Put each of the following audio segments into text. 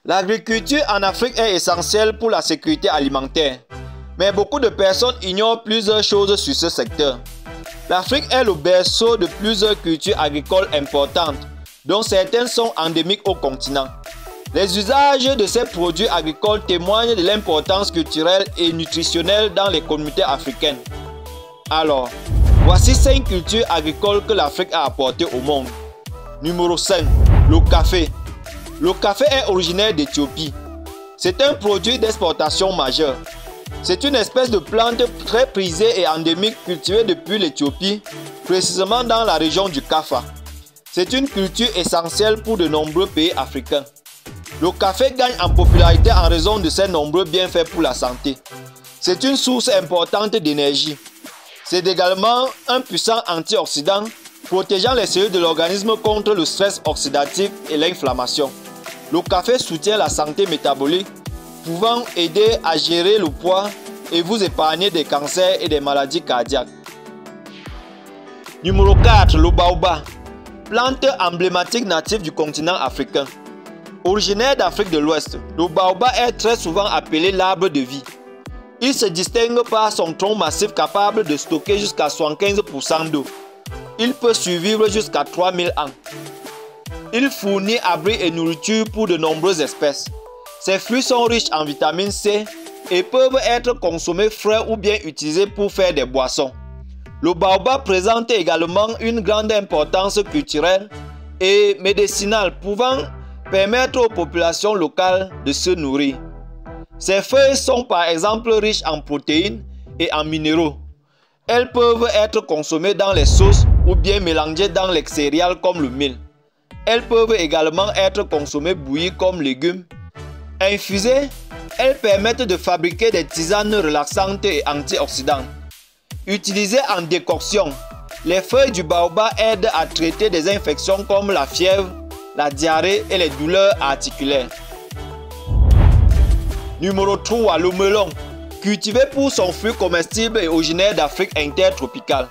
L'agriculture en Afrique est essentielle pour la sécurité alimentaire, mais beaucoup de personnes ignorent plusieurs choses sur ce secteur. L'Afrique est le berceau de plusieurs cultures agricoles importantes, dont certaines sont endémiques au continent. Les usages de ces produits agricoles témoignent de l'importance culturelle et nutritionnelle dans les communautés africaines. Alors, voici 5 cultures agricoles que l'Afrique a apportées au monde. Numéro 5. Le café. Le café est originaire d'Éthiopie. C'est un produit d'exportation majeur. C'est une espèce de plante très prisée et endémique cultivée depuis l'Éthiopie, précisément dans la région du Kaffa. C'est une culture essentielle pour de nombreux pays africains. Le café gagne en popularité en raison de ses nombreux bienfaits pour la santé. C'est une source importante d'énergie. C'est également un puissant antioxydant, protégeant les cellules de l'organisme contre le stress oxydatif et l'inflammation. Le café soutient la santé métabolique, pouvant aider à gérer le poids et vous épargner des cancers et des maladies cardiaques. Numéro 4. Le baobab. Plante emblématique native du continent africain. Originaire d'Afrique de l'Ouest, le baobab est très souvent appelé l'arbre de vie. Il se distingue par son tronc massif capable de stocker jusqu'à 75% d'eau. Il peut survivre jusqu'à 3000 ans. Il fournit abri et nourriture pour de nombreuses espèces. Ses fruits sont riches en vitamine C et peuvent être consommés frais ou bien utilisés pour faire des boissons. Le baobab présente également une grande importance culturelle et médicinale, pouvant permettre aux populations locales de se nourrir. Ses feuilles sont par exemple riches en protéines et en minéraux. Elles peuvent être consommées dans les sauces ou bien mélangées dans les céréales comme le mil. Elles peuvent également être consommées bouillies comme légumes. Infusées, elles permettent de fabriquer des tisanes relaxantes et antioxydantes. Utilisées en décoction, les feuilles du baobab aident à traiter des infections comme la fièvre, la diarrhée et les douleurs articulaires. Numéro 3. Le melon. Cultivé pour son fruit comestible et originaire d'Afrique intertropicale.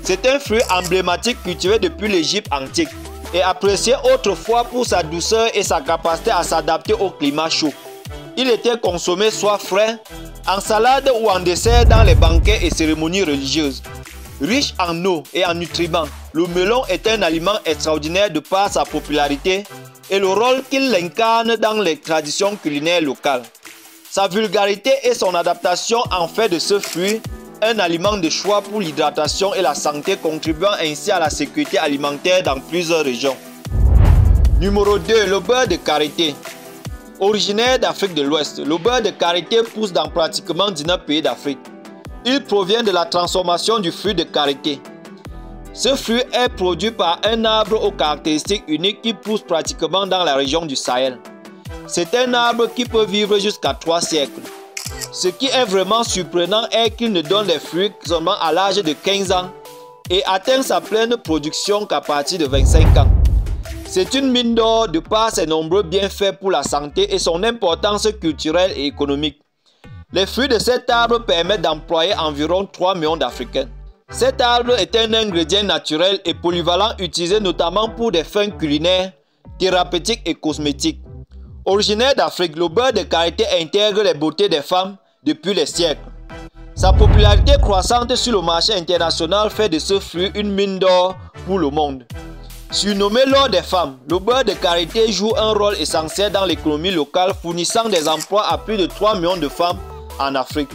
C'est un fruit emblématique cultivé depuis l'Égypte antique et apprécié autrefois pour sa douceur et sa capacité à s'adapter au climat chaud. Il était consommé soit frais, en salade ou en dessert dans les banquets et cérémonies religieuses. Riche en eau et en nutriments, le melon est un aliment extraordinaire de par sa popularité et le rôle qu'il incarne dans les traditions culinaires locales. Sa vulgarité et son adaptation en fait de ce fruit un aliment de choix pour l'hydratation et la santé, contribuant ainsi à la sécurité alimentaire dans plusieurs régions. Numéro 2. Le beurre de karité. Originaire d'Afrique de l'Ouest, le beurre de karité pousse dans pratiquement 19 pays d'Afrique. Il provient de la transformation du fruit de karité. Ce fruit est produit par un arbre aux caractéristiques uniques qui pousse pratiquement dans la région du Sahel. C'est un arbre qui peut vivre jusqu'à 3 siècles. Ce qui est vraiment surprenant est qu'il ne donne les fruits seulement à l'âge de 15 ans et atteint sa pleine production qu'à partir de 25 ans. C'est une mine d'or de par ses nombreux bienfaits pour la santé et son importance culturelle et économique. Les fruits de cet arbre permettent d'employer environ 3 millions d'Africains. Cet arbre est un ingrédient naturel et polyvalent utilisé notamment pour des fins culinaires, thérapeutiques et cosmétiques. Originaire d'Afrique, le beurre de karité intègre les beautés des femmes depuis les siècles. Sa popularité croissante sur le marché international fait de ce fruit une mine d'or pour le monde. Surnommé l'or des femmes, le beurre de karité joue un rôle essentiel dans l'économie locale, fournissant des emplois à plus de 3 millions de femmes en Afrique.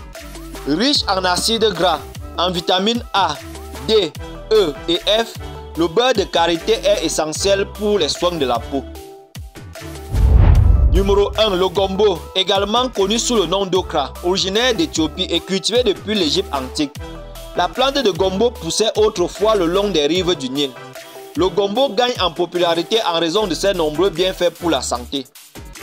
Riche en acides gras, en vitamines A, D, E et F, le beurre de karité est essentiel pour les soins de la peau. Numéro 1. Le gombo, également connu sous le nom d'okra, originaire d'Éthiopie et cultivé depuis l'Égypte antique. La plante de gombo poussait autrefois le long des rives du Nil. Le gombo gagne en popularité en raison de ses nombreux bienfaits pour la santé.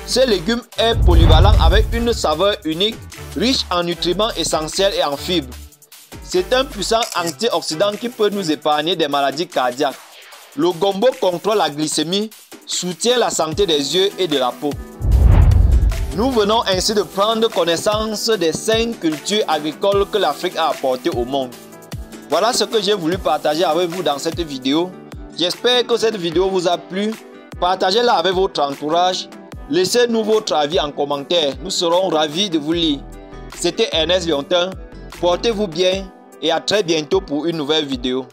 Ce légume est polyvalent avec une saveur unique, riche en nutriments essentiels et en fibres. C'est un puissant antioxydant qui peut nous épargner des maladies cardiaques. Le gombo contrôle la glycémie, soutient la santé des yeux et de la peau. Nous venons ainsi de prendre connaissance des 5 cultures agricoles que l'Afrique a apportées au monde. Voilà ce que j'ai voulu partager avec vous dans cette vidéo. J'espère que cette vidéo vous a plu. Partagez-la avec votre entourage Laissez-nous votre avis en commentaire. Nous serons ravis de vous lire. C'était Ernest Liontin. Portez-vous bien et à très bientôt pour une nouvelle vidéo.